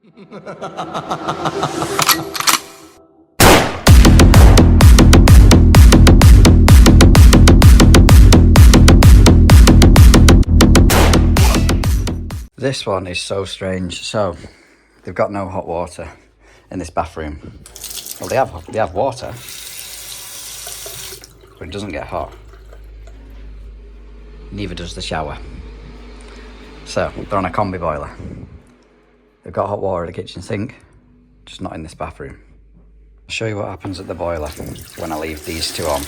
This one is so strange. So they've got no hot water in this bathroom. Well, they have water, but it doesn't get hot. Neither does the shower. So they're on a combi boiler. They've got hot water at the kitchen sink, just not in this bathroom. I'll show you what happens at the boiler when I leave these two on.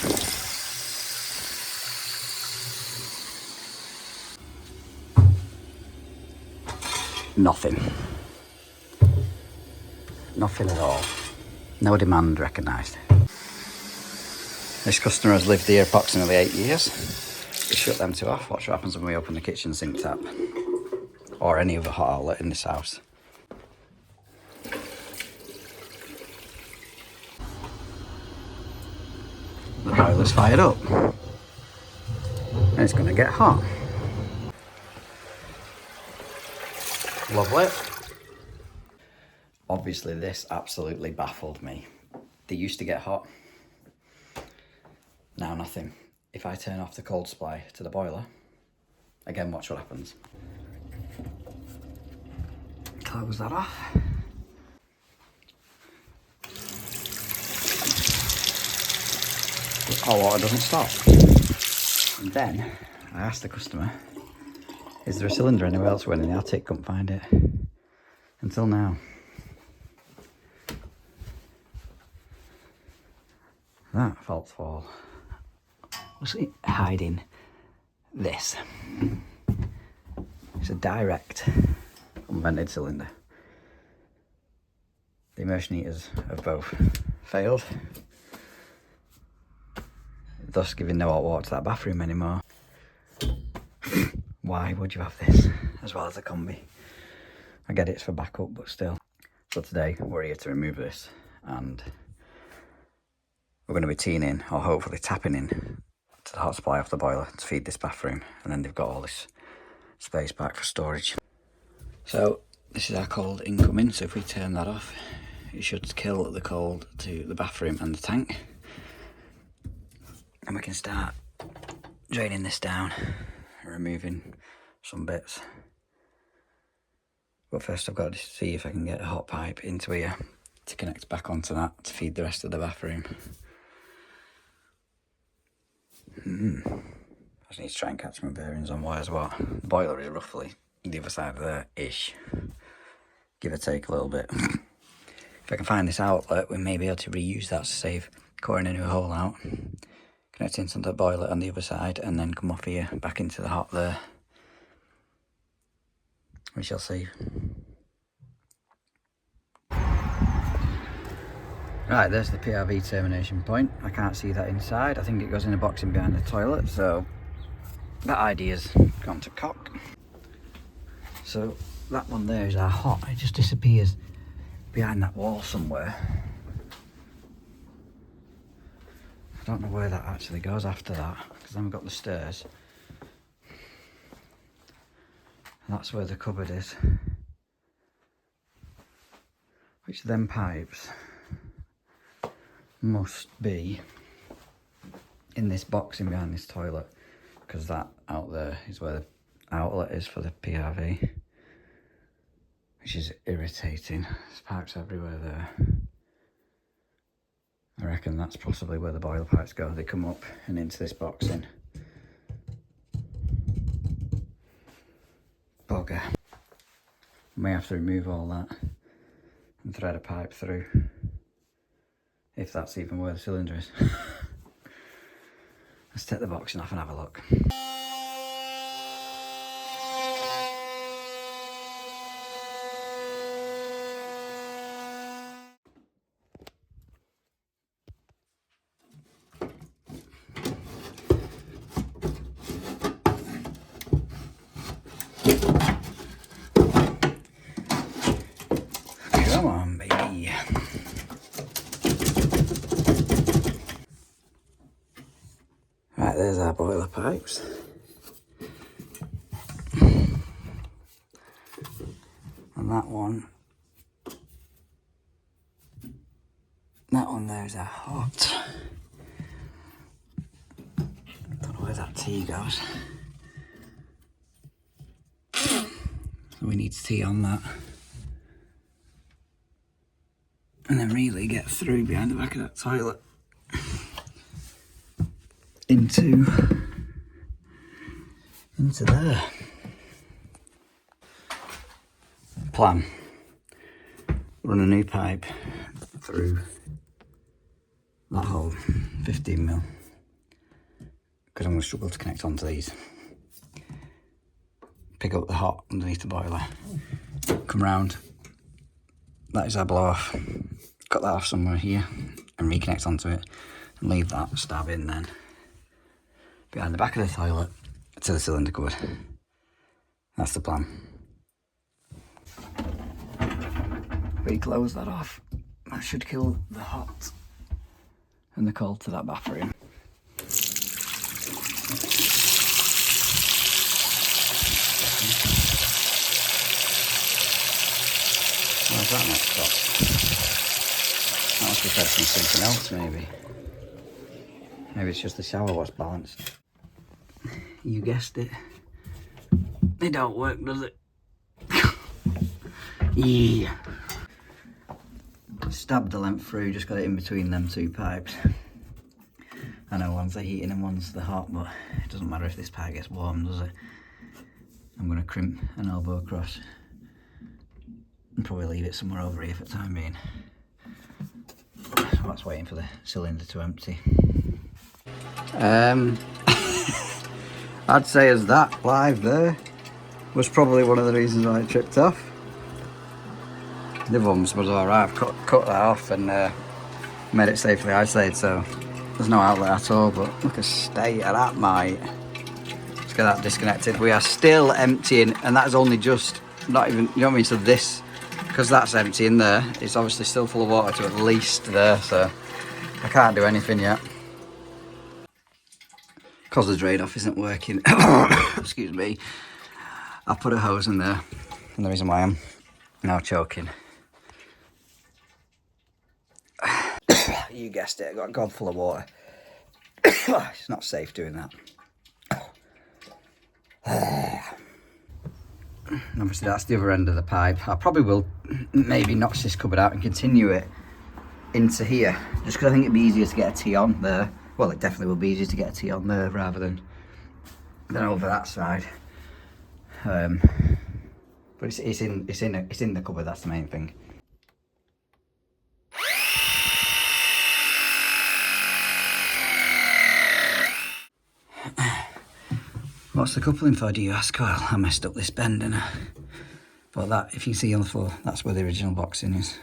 Nothing. Nothing at all. No demand recognised. This customer has lived here approximately 8 years. We shut them two off. Watch what happens when we open the kitchen sink tap. Or any other hot outlet in this house. The boiler's fired up. And it's going to get hot. Lovely. Obviously this absolutely baffled me. They used to get hot. Now nothing. If I turn off the cold supply to the boiler, again watch what happens. Close that off. The hot water doesn't stop. And then I asked the customer, is there a cylinder anywhere else? Went in the attic, couldn't find it. Until now. That fault fall. Was it hiding this? It's a direct unvented cylinder. The immersion heaters have both failed, thus giving no hot water to that bathroom anymore. Why would you have this as well as a combi? I get it's for backup, but still. So today we're here to remove this, and we're going to be teeing in, or hopefully tapping in, to the hot supply off the boiler to feed this bathroom, and then they've got all this space back for storage. So this is our cold incoming, so if we turn that off, it should kill the cold to the bathroom and the tank. And we can start draining this down, removing some bits. But first I've got to see if I can get a hot pipe into here to connect back onto that to feed the rest of the bathroom. I just need to try and catch my bearings on why as well. The boiler is roughly the other side of there-ish. Give or take a little bit. If I can find this outlet, we may be able to reuse that to save coring a new hole out. Connect into the boiler on the other side and then come off here back into the hot there. We shall see. Right, there's the PRV termination point. I can't see that inside. I think it goes in a box in behind the toilet, so that idea's gone to cock. So that one there is our hot. It just disappears behind that wall somewhere. I don't know where that actually goes after that, because then we've got the stairs. And that's where the cupboard is. Which then pipes must be in this box in behind this toilet, because that out there is where the outlet is for the PRV, which is irritating. There's pipes everywhere there. I reckon that's possibly where the boiler pipes go. They come up and into this box in. Bugger. May have to remove all that and thread a pipe through, if that's even where the cylinder is. Let's take the boxing off and have a look. Come on, baby. Right, there's our boiler pipes. And that one There's our hot. Don't know where that tea goes. So we need tea on that. And then really get through behind the back of that toilet into there. Plan. Run a new pipe through that hole, 15mm, because I'm going to struggle to connect onto these. Pick up the hot underneath the boiler, come round, that is our blow off, cut that off somewhere here and reconnect onto it and leave that stab in then behind the back of the toilet to the cylinder cupboard. That's the plan. Reclose that off. That should kill the hot and the cold to that bathroom. Where's that next stop? That must be fed from something else, maybe. Maybe it's just the shower was balanced. You guessed it. It don't work, does it? Yeah. Stabbed the length through, just got it in between them two pipes. I know one's the heating and one's the hot, but it doesn't matter if this pipe gets warm, does it? I'm going to crimp an elbow across and probably leave it somewhere over here for the time being. So that's waiting for the cylinder to empty. I'd say as that live there was probably one of the reasons why it tripped off. The other one was alright. I've cut that off and made it safely isolated, so there's no outlet at all. But look at the state of that, mate. Let's get that disconnected. We are still emptying, and that is only just not even, you know what I mean? So this, because that's empty in there, it's obviously still full of water to at least there, so I can't do anything yet. Because the drain off isn't working, excuse me, I put a hose in there, and the reason why I'm now choking. You guessed it, I got a gob full of water. It's not safe doing that. Obviously that's the other end of the pipe. I probably will maybe notch this cupboard out and continue it into here, just because I think it'd be easier to get a T on there. Well, it definitely will be easier to get a T on there rather than over that side. But it's in the cupboard. That's the main thing. What's the coupling for, do you ask? Well, I messed up this bend, didn't I? But that, if you see on the floor, that's where the original boxing is.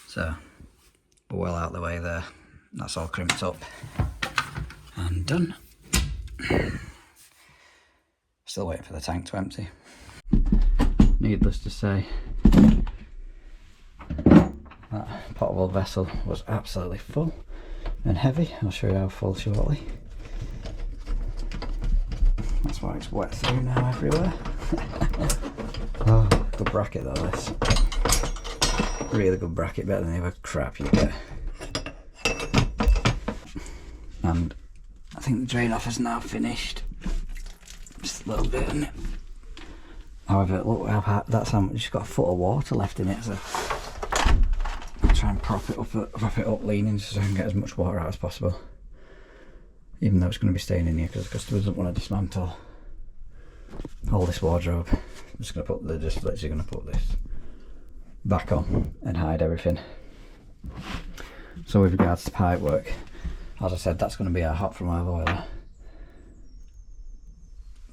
So, we're well out of the way there. That's all crimped up and done. Still waiting for the tank to empty. Needless to say, that potable vessel was absolutely full and heavy. I'll show you how full shortly. That's why it's wet through now everywhere. Oh, good bracket though, this. Really good bracket, better than the other crap you get. And I think the drain off is now finished. Just a little bit, isn't it? However, look, that's how much, it's got a foot of water left in it, so I'll try and prop it up leaning so I can get as much water out as possible. Even though it's going to be staying in here because the customer doesn't want to dismantle all this wardrobe. I'm just going to put literally going to put this back on and hide everything. So with regards to pipe work, as I said, that's going to be our hot from our boiler.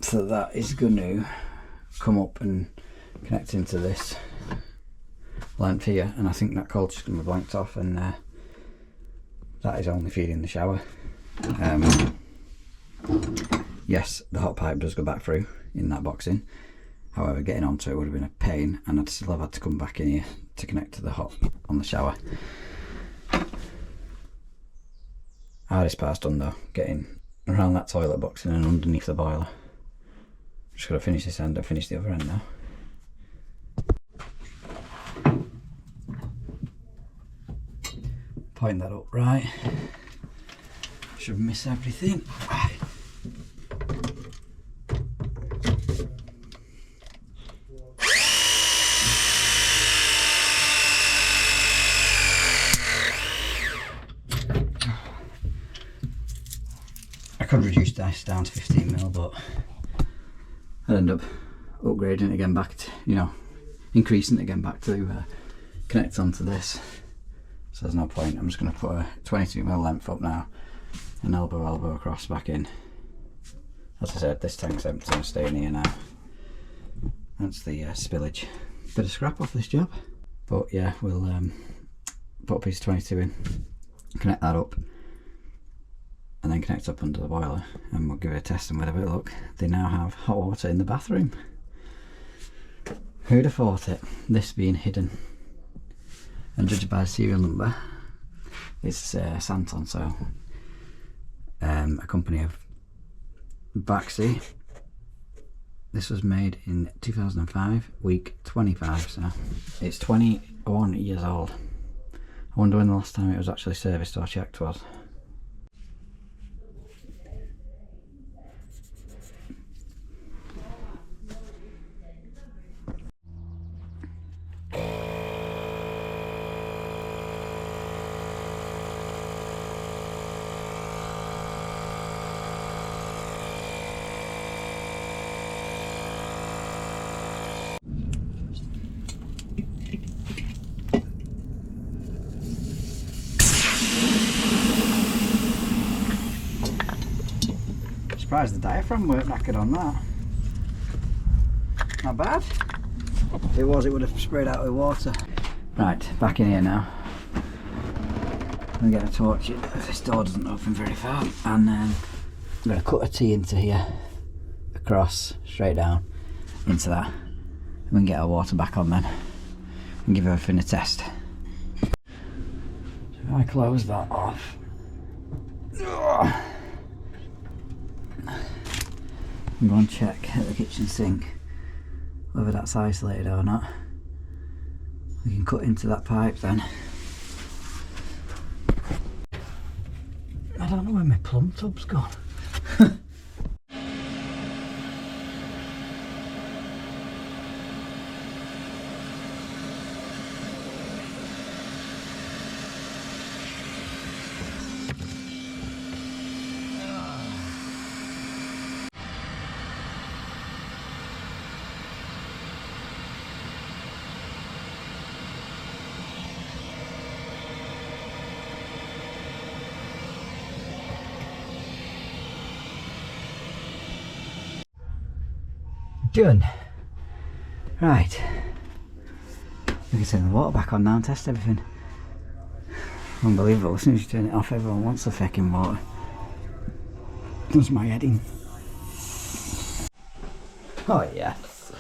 So that is going to come up and connect into this length here, and I think that cold's just going to be blanked off, and that is only feeding the shower. Yes, the hot pipe does go back through in that boxing. However, getting onto it would have been a pain, and I'd still have had to come back in here to connect to the hot on the shower. Hardest part's done though, getting around that toilet boxing and underneath the boiler. Just got to finish this end and finish the other end now. point that up right. Should miss everything. I could reduce this down to 15mm, but I'd end up upgrading it again back to, you know, increasing it again back to connect onto this. So there's no point. I'm just going to put a 22mm length up now and elbow across back in. As I said, this tank's empty, I'm staying here now. That's the spillage. Bit of scrap off this job. But yeah, we'll put a piece of 22 in, connect that up, and then connect up under the boiler, and we'll give it a test and whatever. Look, they now have hot water in the bathroom. Who'd have thought it, this being hidden? And judged by the serial number, it's Santon, so a company of Baxi. This was made in 2005, week 25, so it's 21 years old. I wonder when the last time it was actually serviced or checked was. Surprised the diaphragm weren't knackered on that. Not bad. If it was, it would have sprayed out with water. Right, back in here now. I'm going to torch it. This door doesn't open very far. And then I'm going to cut a T into here, across, straight down, into that. And we can get our water back on then, and give everything a test. So if I close that off. I'm going to check at the kitchen sink whether that's isolated or not. We can cut into that pipe then. I don't know where my plumb tub's gone. Done. Right. We can turn the water back on now and test everything. Unbelievable, as soon as you turn it off, everyone wants the fucking water. Does my head in. Oh yes.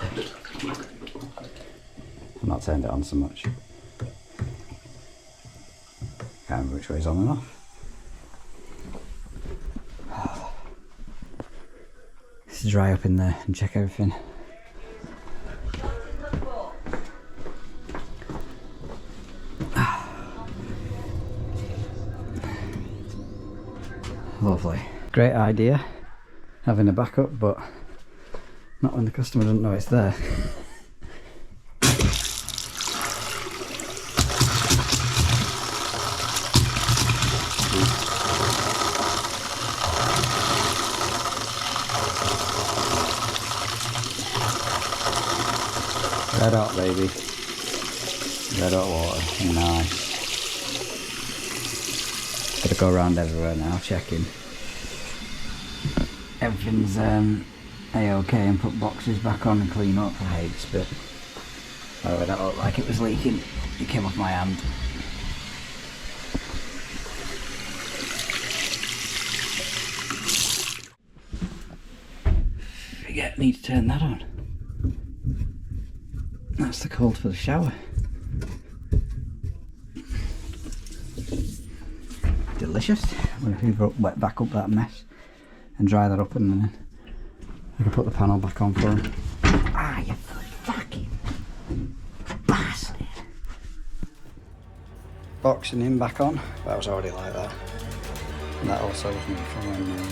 I've not turned it on so much. Can't remember which way is on and off. Let's dry up in there and check everything. Lovely. Great idea, having a backup, but not when the customer doesn't know it's there. Red hot, baby. Red hot water. Nice. Gotta go around everywhere now, checking. Everything's A-OK, and put boxes back on and clean up. I hate this bit. Oh, that looked like it was leaking. It came off my hand. Need to turn that on. That's the cold for the shower. Delicious. I'm going to hoover wet back up that mess and dry that up, and then I can put the panel back on for him. Ah, you fucking bastard. boxing in back on. That was already like that. And that also was me from when we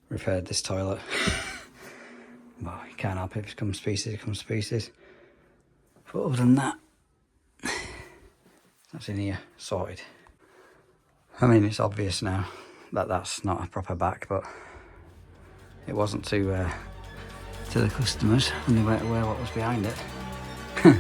repaired this toilet. Well, you can't help it. If it comes to pieces, it comes to pieces. But other than that, that's in here, sorted. I mean, it's obvious now that that's not a proper back, but it wasn't to the customers when they weren't aware what was behind it.